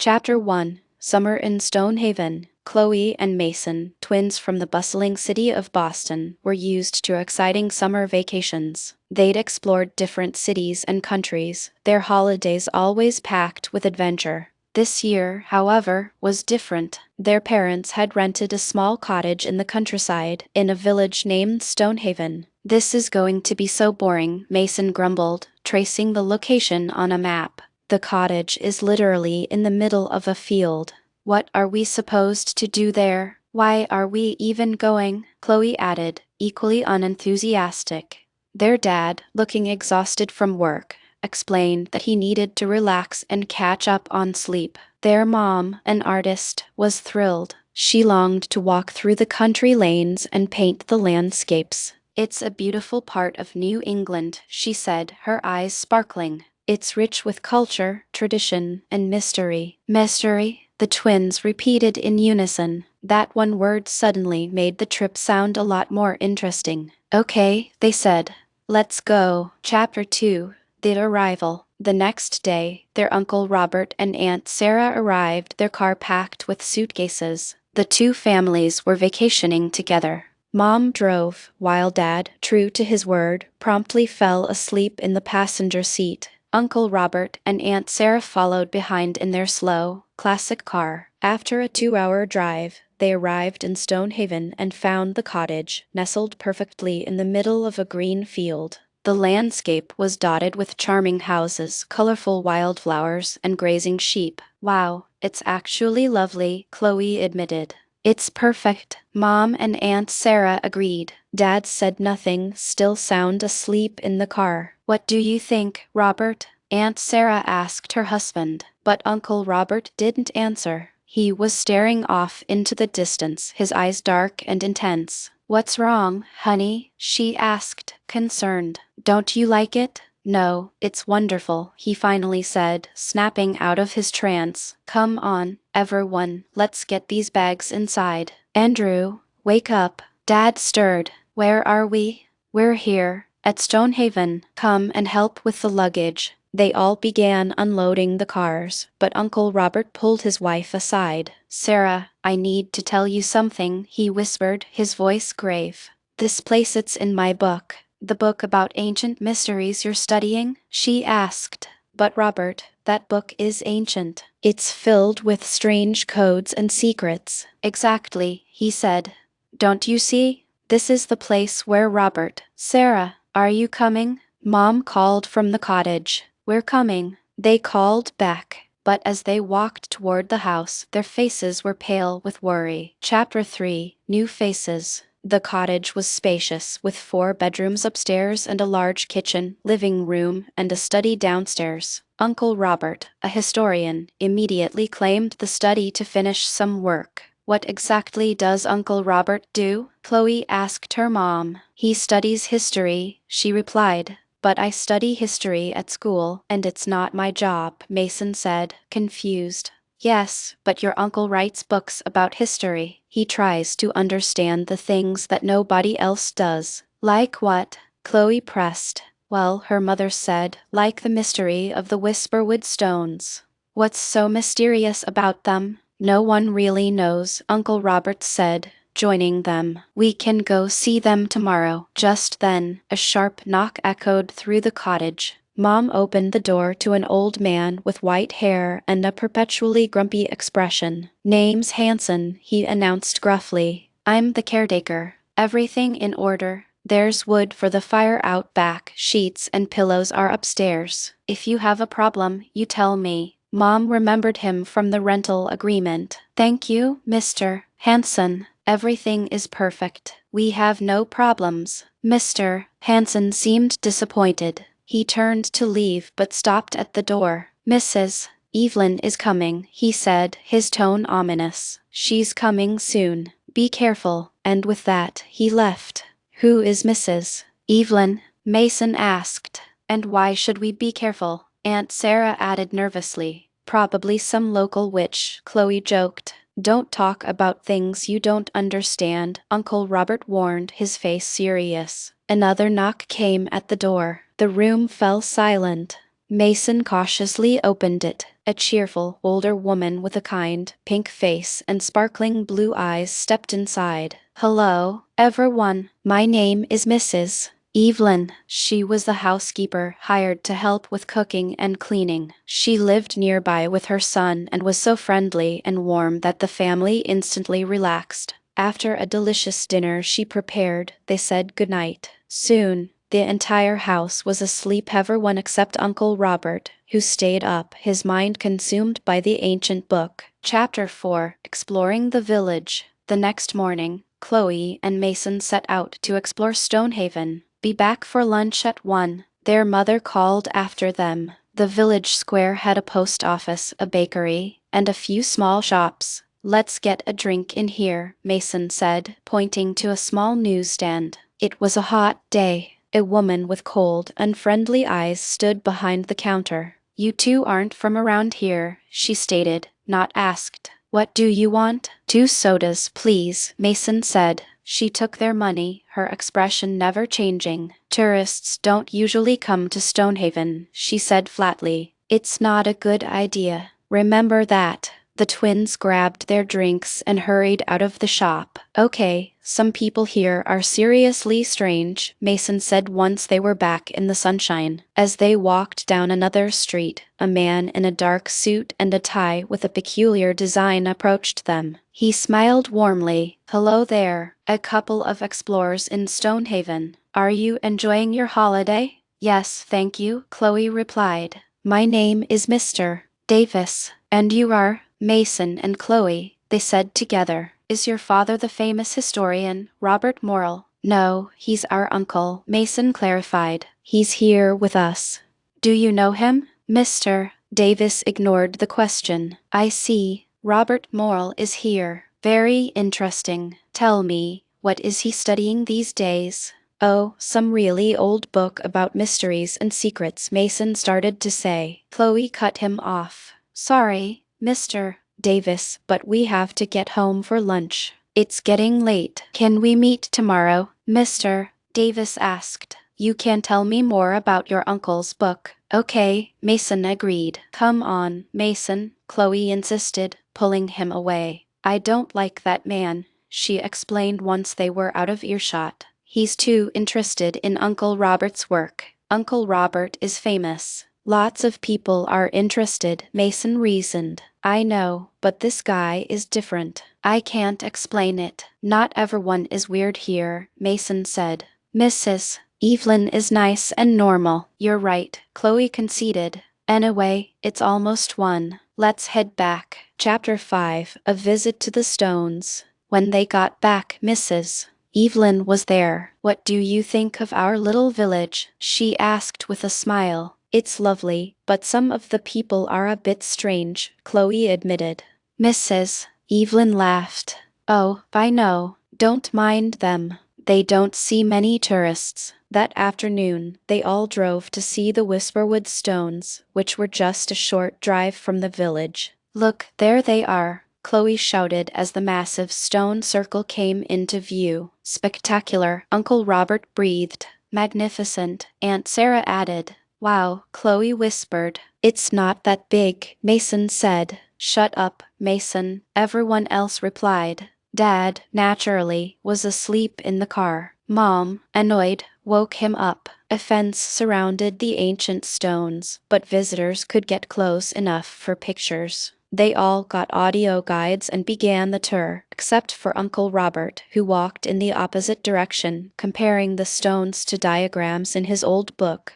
Chapter 1 Summer in Stonehaven. Chloe and Mason, twins from the bustling city of Boston, were used to exciting summer vacations. They'd explored different cities and countries, their holidays always packed with adventure. This year, however, was different. Their parents had rented a small cottage in the countryside, in a village named Stonehaven. "This is going to be so boring," Mason grumbled, tracing the location on a map. "The cottage is literally in the middle of a field. What are we supposed to do there? Why are we even going?" Chloe added, equally unenthusiastic. Their dad, looking exhausted from work, explained that he needed to relax and catch up on sleep. Their mom, an artist, was thrilled. She longed to walk through the country lanes and paint the landscapes. "It's a beautiful part of New England," she said, her eyes sparkling. "It's rich with culture, tradition, and mystery." "Mystery?" the twins repeated in unison. That one word suddenly made the trip sound a lot more interesting. "Okay," they said. "Let's go." Chapter 2 The Arrival. The next day, their Uncle Robert and Aunt Sarah arrived, their car packed with suitcases. The two families were vacationing together. Mom drove, while Dad, true to his word, promptly fell asleep in the passenger seat. Uncle Robert and Aunt Sarah followed behind in their slow, classic car. After a 2-hour drive, they arrived in Stonehaven and found the cottage, nestled perfectly in the middle of a green field. The landscape was dotted with charming houses, colorful wildflowers, and grazing sheep. "Wow, it's actually lovely," Chloe admitted. "It's perfect," Mom and Aunt Sarah agreed. Dad said nothing, still sound asleep in the car. "What do you think, Robert?" Aunt Sarah asked her husband, but Uncle Robert didn't answer. He was staring off into the distance, his eyes dark and intense. "What's wrong, honey?" she asked, concerned. "Don't you like it?" "No, it's wonderful," he finally said, snapping out of his trance. "Come on, everyone, let's get these bags inside." "Andrew, wake up." Dad stirred. "Where are we?" "We're here, at Stonehaven. Come and help with the luggage." They all began unloading the cars, but Uncle Robert pulled his wife aside. "Sarah, I need to tell you something," he whispered, his voice grave. "This place, it's in my book." "The book about ancient mysteries you're studying?" she asked. "But Robert, that book is ancient. It's filled with strange codes and secrets." "Exactly," he said. "Don't you see? This is the place where Robert—" "Sarah, are you coming?" Mom called from the cottage. "We're coming," they called back. But as they walked toward the house, their faces were pale with worry. Chapter 3 New Faces. The cottage was spacious, with 4 bedrooms upstairs and a large kitchen, living room, and a study downstairs. Uncle Robert, a historian, immediately claimed the study to finish some work. "What exactly does Uncle Robert do?" Chloe asked her mom. "He studies history," she replied. "But I study history at school, and it's not my job," Mason said, confused. "Yes, but your uncle writes books about history. He tries to understand the things that nobody else does." "Like what?" Chloe pressed. "Well," her mother said, "like the mystery of the Whisperwood stones." "What's so mysterious about them?" "No one really knows," Uncle Robert said, joining them. "We can go see them tomorrow." Just then, a sharp knock echoed through the cottage. Mom opened the door to an old man with white hair and a perpetually grumpy expression. "Name's Hanson," he announced gruffly. "I'm the caretaker." "Everything in order?" "There's wood for the fire out back, sheets and pillows are upstairs. If you have a problem, you tell me." Mom remembered him from the rental agreement. "Thank you, Mr. Hanson. Everything is perfect. We have no problems." Mr. Hanson seemed disappointed. He turned to leave but stopped at the door. "Mrs. Evelyn is coming," he said, his tone ominous. "She's coming soon. Be careful." And with that, he left. "Who is Mrs. Evelyn?" Mason asked. "And why should we be careful?" Aunt Sarah added nervously. "Probably some local witch," Chloe joked. "Don't talk about things you don't understand," Uncle Robert warned, his face serious. Another knock came at the door. The room fell silent. Mason cautiously opened it. A cheerful, older woman with a kind, pink face and sparkling blue eyes stepped inside. "Hello, everyone. My name is Mrs. Evelyn." She was the housekeeper hired to help with cooking and cleaning. She lived nearby with her son and was so friendly and warm that the family instantly relaxed. After a delicious dinner she prepared, they said goodnight. Soon, the entire house was asleep, everyone except Uncle Robert, who stayed up, his mind consumed by the ancient book. Chapter 4: Exploring the Village. The next morning, Chloe and Mason set out to explore Stonehaven. "Be back for lunch at 1, their mother called after them. The village square had a post office, a bakery, and a few small shops. "Let's get a drink in here," Mason said, pointing to a small newsstand. It was a hot day. A woman with cold, unfriendly eyes stood behind the counter. "You two aren't from around here," she stated, not asked. "What do you want?" "2 sodas, please," Mason said. She took their money, her expression never changing. "Tourists don't usually come to Stonehaven," she said flatly. "It's not a good idea. Remember that." The twins grabbed their drinks and hurried out of the shop. "Okay, some people here are seriously strange," Mason said once they were back in the sunshine. As they walked down another street, a man in a dark suit and a tie with a peculiar design approached them. He smiled warmly. "Hello there, a couple of explorers in Stonehaven. Are you enjoying your holiday?" "Yes, thank you," Chloe replied. "My name is Mr. Davis. And you are?" "Mason and Chloe," they said together. "Is your father the famous historian, Robert Morrill?" "No, he's our uncle," Mason clarified. "He's here with us." "Do you know him?" Mr. Davis ignored the question. "I see. Robert Morrill is here. Very interesting. Tell me, what is he studying these days?" "Oh, some really old book about mysteries and secrets," Mason started to say. Chloe cut him off. "Sorry, Mr. Davis, but we have to get home for lunch. It's getting late. Can we meet tomorrow?" Mr. Davis asked. "You can tell me more about your uncle's book." "Okay," Mason agreed. "Come on, Mason," Chloe insisted, pulling him away. "I don't like that man," she explained once they were out of earshot. "He's too interested in Uncle Robert's work. Uncle Robert is famous. Lots of people are interested," Mason reasoned. "I know, but this guy is different. I can't explain it. Not everyone is weird here," Mason said. "Mrs. Evelyn is nice and normal." "You're right," Chloe conceded. "Anyway, it's almost 1. Let's head back." Chapter 5: A Visit to the Stones. When they got back, Mrs. Evelyn was there. "What do you think of our little village?" she asked with a smile. "It's lovely, but some of the people are a bit strange," Chloe admitted. Mrs. Evelyn laughed. "Oh, I know. Don't mind them. They don't see many tourists." That afternoon, they all drove to see the Whisperwood Stones, which were just a short drive from the village. "Look, there they are," Chloe shouted as the massive stone circle came into view. "Spectacular," Uncle Robert breathed. "Magnificent," Aunt Sarah added. "Wow," Chloe whispered. "It's not that big," Mason said. "Shut up, Mason," everyone else replied. Dad, naturally, was asleep in the car. Mom, annoyed, woke him up. A fence surrounded the ancient stones, but visitors could get close enough for pictures. They all got audio guides and began the tour, except for Uncle Robert, who walked in the opposite direction, comparing the stones to diagrams in his old book.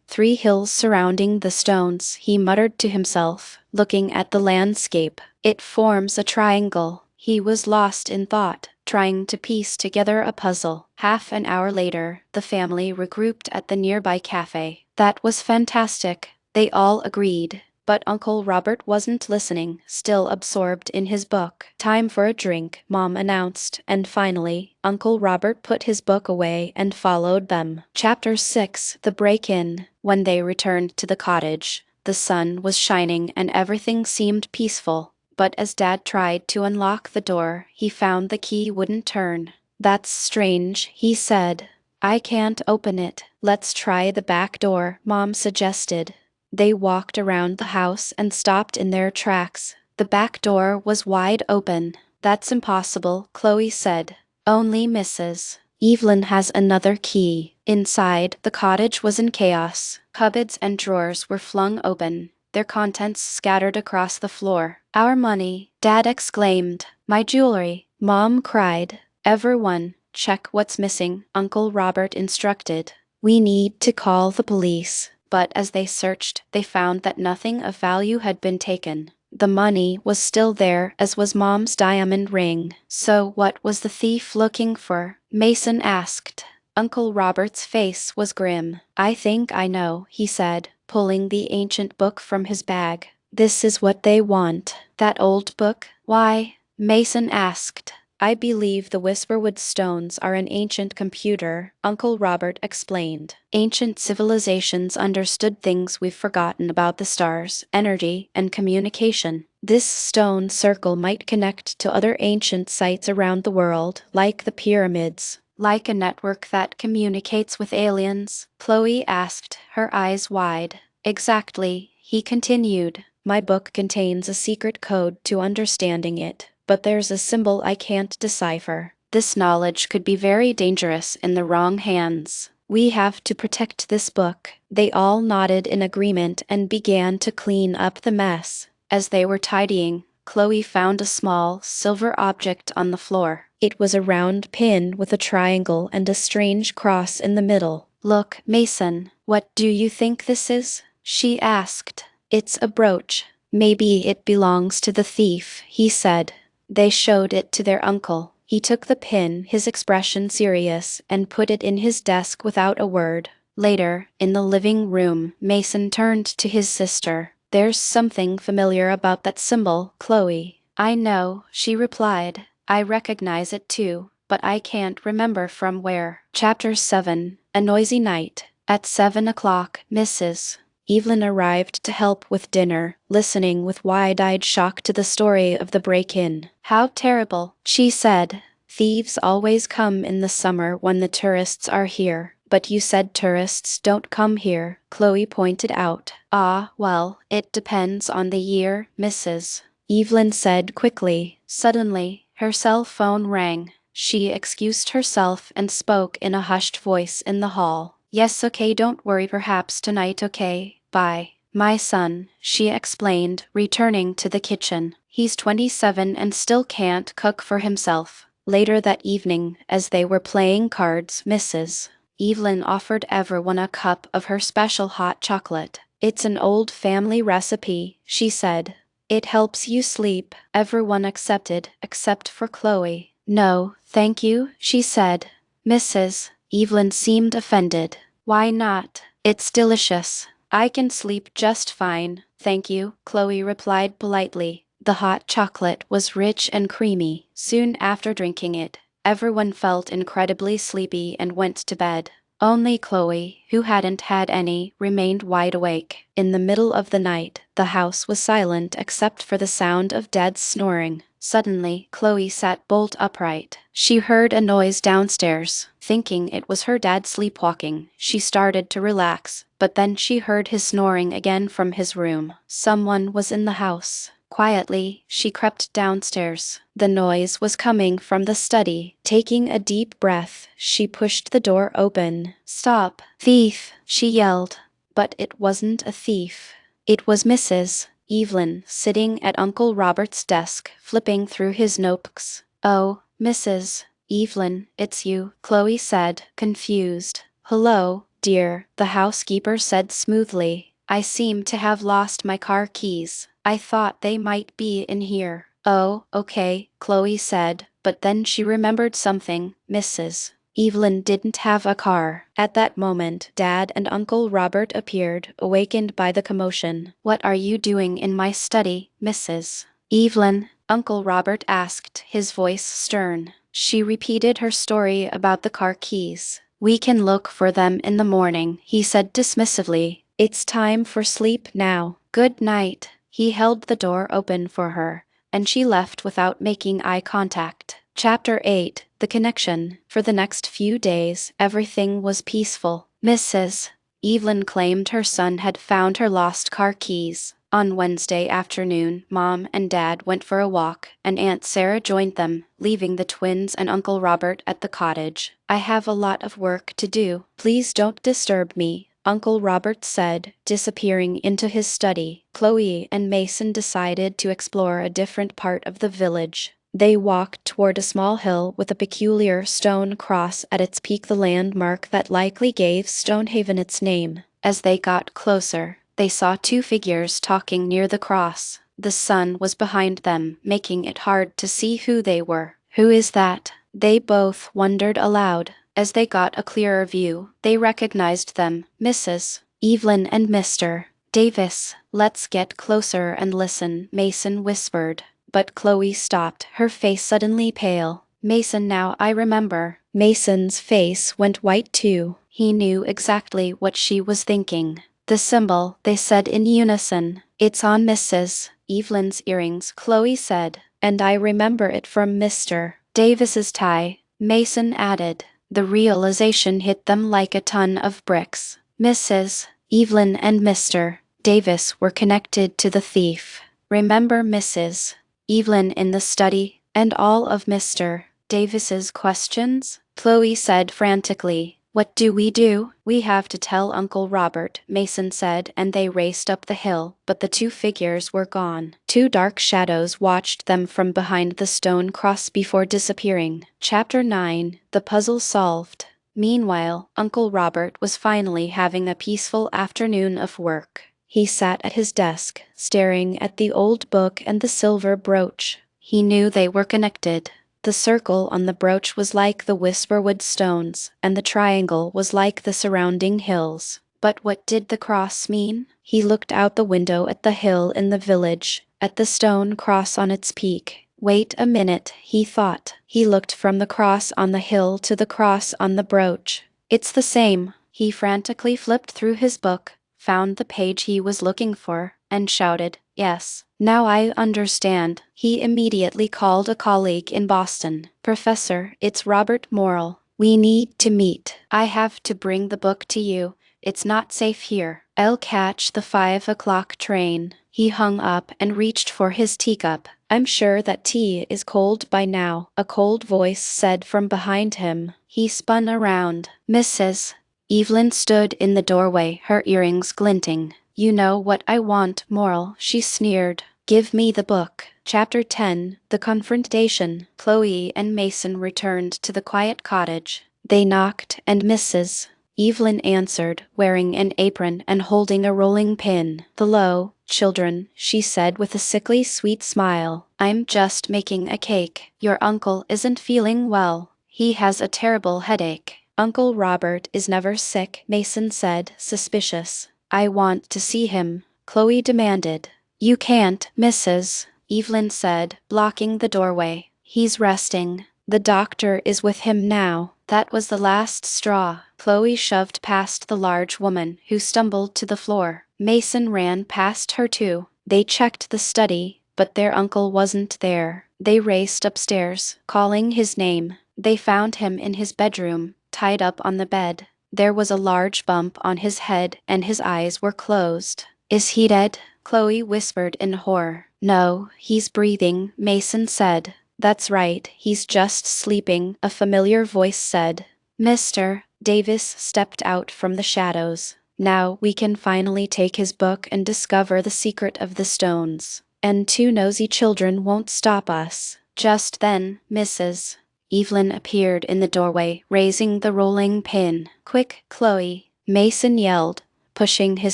3 hills surrounding the stones," he muttered to himself, looking at the landscape. "It forms a triangle." He was lost in thought, trying to piece together a puzzle. Half an hour later, the family regrouped at the nearby cafe. "That was fantastic," they all agreed. But Uncle Robert wasn't listening, still absorbed in his book. "Time for a drink," Mom announced, and finally, Uncle Robert put his book away and followed them. Chapter 6: The Break-In. When they returned to the cottage, the sun was shining and everything seemed peaceful. But as Dad tried to unlock the door, he found the key wouldn't turn. "That's strange," he said. "I can't open it." "Let's try the back door," Mom suggested. They walked around the house and stopped in their tracks. The back door was wide open. That's impossible, Chloe said. Only Mrs. Evelyn has another key. Inside, the cottage was in chaos. Cupboards and drawers were flung open, their contents scattered across the floor. Our money, Dad exclaimed. My jewelry, Mom cried. Everyone, check what's missing, Uncle Robert instructed. We need to call the police. But as they searched, they found that nothing of value had been taken. The money was still there, as was Mom's diamond ring. So what was the thief looking for? Mason asked. Uncle Robert's face was grim. I think I know, he said, pulling the ancient book from his bag. This is what they want. That old book? Why? Mason asked. I believe the Whisperwood stones are an ancient computer, Uncle Robert explained. Ancient civilizations understood things we've forgotten about the stars, energy, and communication. This stone circle might connect to other ancient sites around the world, like the pyramids. Like a network that communicates with aliens? Chloe asked, her eyes wide. Exactly, he continued. My book contains a secret code to understanding it. But there's a symbol I can't decipher. This knowledge could be very dangerous in the wrong hands. We have to protect this book. They all nodded in agreement and began to clean up the mess. As they were tidying, Chloe found a small, silver object on the floor. It was a round pin with a triangle and a strange cross in the middle. Look, Mason, what do you think this is? She asked. It's a brooch. Maybe it belongs to the thief, he said. They showed it to their uncle. He took the pin, his expression serious, and put it in his desk without a word. Later, in the living room, Mason turned to his sister. There's something familiar about that symbol, Chloe. I know, she replied. I recognize it too, but I can't remember from where. Chapter 7. A Noisy Night. At 7 o'clock, Mrs. Evelyn arrived to help with dinner, listening with wide-eyed shock to the story of the break-in. How terrible, she said. Thieves always come in the summer when the tourists are here. But you said tourists don't come here, Chloe pointed out. Ah, well, it depends on the year, Mrs. Evelyn said quickly. Suddenly, her cell phone rang. She excused herself and spoke in a hushed voice in the hall. Yes, okay, don't worry, perhaps tonight, okay? Bye. My son, she explained, returning to the kitchen. He's 27 and still can't cook for himself. Later that evening, as they were playing cards, Mrs. Evelyn offered everyone a cup of her special hot chocolate. It's an old family recipe, she said. It helps you sleep. Everyone accepted, except for Chloe. No, thank you, she said. Mrs. Evelyn seemed offended. Why not? It's delicious. I can sleep just fine, thank you, Chloe replied politely. The hot chocolate was rich and creamy. Soon after drinking it, everyone felt incredibly sleepy and went to bed. Only Chloe, who hadn't had any, remained wide awake. In the middle of the night, the house was silent except for the sound of Dad's snoring. Suddenly, Chloe sat bolt upright. She heard a noise downstairs. Thinking it was her dad sleepwalking, she started to relax, but then she heard his snoring again from his room. Someone was in the house. Quietly, she crept downstairs. The noise was coming from the study. Taking a deep breath, she pushed the door open. Stop, thief, she yelled. But it wasn't a thief. It was Mrs. Evelyn, sitting at Uncle Robert's desk, flipping through his notebooks. Oh, Mrs. Evelyn, it's you, Chloe said, confused. Hello, dear, the housekeeper said smoothly. I seem to have lost my car keys. I thought they might be in here. Oh, okay, Chloe said, but then she remembered something. Mrs. Evelyn didn't have a car. At that moment, Dad and Uncle Robert appeared, awakened by the commotion. What are you doing in my study, Mrs. Evelyn? Uncle Robert asked, his voice stern. She repeated her story about the car keys. We can look for them in the morning, he said dismissively. It's time for sleep now. Good night. He held the door open for her, and she left without making eye contact. Chapter 8. The Connection. For the next few days, everything was peaceful. Mrs. Evelyn claimed her son had found her lost car keys. On Wednesday afternoon, Mom and Dad went for a walk, and Aunt Sarah joined them, leaving the twins and Uncle Robert at the cottage. "I have a lot of work to do. Please don't disturb me," Uncle Robert said, disappearing into his study. Chloe and Mason decided to explore a different part of the village. They walked toward a small hill with a peculiar stone cross at its peak, the landmark that likely gave Stonehaven its name. As they got closer, they saw two figures talking near the cross. The sun was behind them, making it hard to see who they were. "Who is that?" they both wondered aloud. As they got a clearer view, they recognized them, Mrs. Evelyn and Mr. Davis. "Let's get closer and listen," Mason whispered. But Chloe stopped, her face suddenly pale. "Mason, now I remember." Mason's face went white too. He knew exactly what she was thinking. "The symbol," they said in unison. "It's on Mrs. Evelyn's earrings," Chloe said. "And I remember it from Mr. Davis's tie," Mason added. The realization hit them like a ton of bricks. Mrs. Evelyn and Mr. Davis were connected to the thief. Remember Mrs. Evelyn in the study, and all of Mr. Davis's questions? Chloe said frantically. "What do we do?" "We have to tell Uncle Robert," Mason said, and they raced up the hill, but the two figures were gone. Two dark shadows watched them from behind the stone cross before disappearing. Chapter 9: The Puzzle Solved. Meanwhile, Uncle Robert was finally having a peaceful afternoon of work. He sat at his desk, staring at the old book and the silver brooch. He knew they were connected. The circle on the brooch was like the Whisperwood stones, and the triangle was like the surrounding hills. But what did the cross mean? He looked out the window at the hill in the village, at the stone cross on its peak. Wait a minute, he thought. He looked from the cross on the hill to the cross on the brooch. It's the same. He frantically flipped through his book, found the page he was looking for, and shouted, "Yes, now I understand." He immediately called a colleague in Boston. "Professor, it's Robert Morrill. We need to meet. I have to bring the book to you. It's not safe here. I'll catch the 5 o'clock train." He hung up and reached for his teacup. "I'm sure that tea is cold by now," a cold voice said from behind him. He spun around. Mrs. Evelyn stood in the doorway, her earrings glinting. "You know what I want, Morrill," she sneered. "Give me the book." Chapter 10: The Confrontation. Chloe and Mason returned to the quiet cottage. They knocked, and Mrs. Evelyn answered, wearing an apron and holding a rolling pin. "Hello, children," she said with a sickly sweet smile. "I'm just making a cake. Your uncle isn't feeling well. He has a terrible headache." "Uncle Robert is never sick," Mason said, suspicious. "I want to see him," Chloe demanded. "You can't," Mrs. Evelyn said, blocking the doorway. "He's resting. The doctor is with him now." That was the last straw. Chloe shoved past the large woman, who stumbled to the floor. Mason ran past her too. They checked the study, but their uncle wasn't there. They raced upstairs, calling his name. They found him in his bedroom, tied up on the bed. There was a large bump on his head and his eyes were closed. "Is he dead?" Chloe whispered in horror. "No, he's breathing," Mason said. "That's right, he's just sleeping," a familiar voice said. Mr. Davis stepped out from the shadows. "Now we can finally take his book and discover the secret of the stones. And two nosy children won't stop us." Just then, Mrs. Evelyn appeared in the doorway, raising the rolling pin. "Quick, Chloe," Mason yelled, pushing his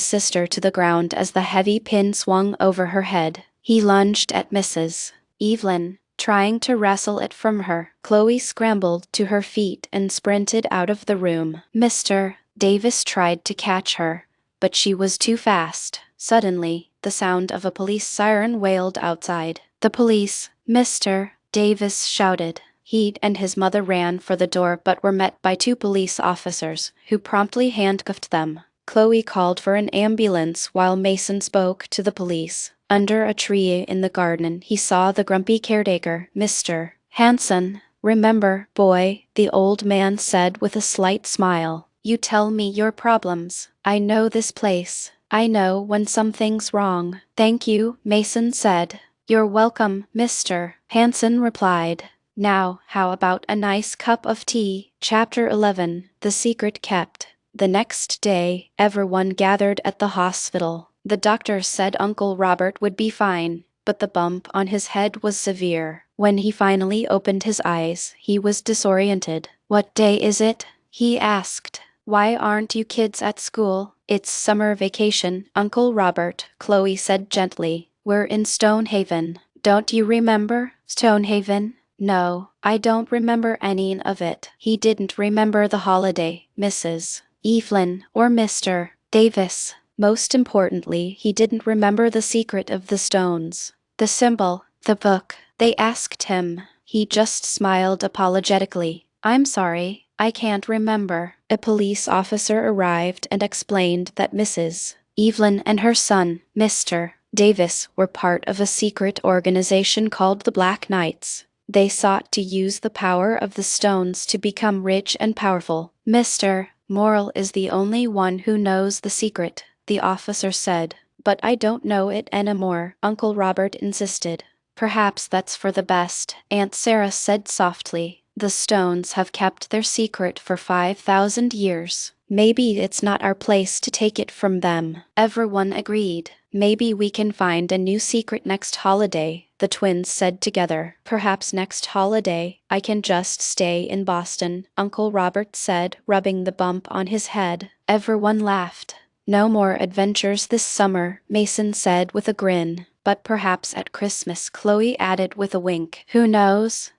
sister to the ground as the heavy pin swung over her head. He lunged at Mrs. Evelyn, trying to wrestle it from her. Chloe scrambled to her feet and sprinted out of the room. Mr. Davis tried to catch her, but she was too fast. Suddenly, the sound of a police siren wailed outside. "The police!" Mr. Davis shouted. He and his mother ran for the door but were met by two police officers, who promptly handcuffed them. Chloe called for an ambulance while Mason spoke to the police. Under a tree in the garden, he saw the grumpy caretaker, Mr. Hanson. "Remember, boy," the old man said with a slight smile, You tell me your problems. I know this place. I know when something's wrong. Thank you, Mason said. You're welcome, Mr. Hanson replied. Now, how about a nice cup of tea? Chapter 11. The Secret Kept. The next day, everyone gathered at the hospital. The doctor said Uncle Robert would be fine, but the bump on his head was severe. When he finally opened his eyes, he was disoriented. What day is it? He asked. Why aren't you kids at school? It's summer vacation, Uncle Robert, Chloe said gently. We're in Stonehaven. Don't you remember? Stonehaven? No, I don't remember any of it. He didn't remember the holiday, Mrs. Evelyn, or Mr. Davis. Most importantly, he didn't remember the secret of the stones. The symbol, the book. They asked him. He just smiled apologetically. I'm sorry, I can't remember. A police officer arrived and explained that Mrs. Evelyn and her son, Mr. Davis, were part of a secret organization called the Black Knights. They sought to use the power of the stones to become rich and powerful. Mr. Morrill is the only one who knows the secret, the officer said. But I don't know it anymore, Uncle Robert insisted. Perhaps that's for the best, Aunt Sarah said softly. The stones have kept their secret for 5,000 years. Maybe it's not our place to take it from them. Everyone agreed. Maybe we can find a new secret next holiday, the twins said together. Perhaps next holiday, I can just stay in Boston, Uncle Robert said, rubbing the bump on his head. Everyone laughed. No more adventures this summer, Mason said with a grin. But perhaps at Christmas, Chloe added with a wink. Who knows?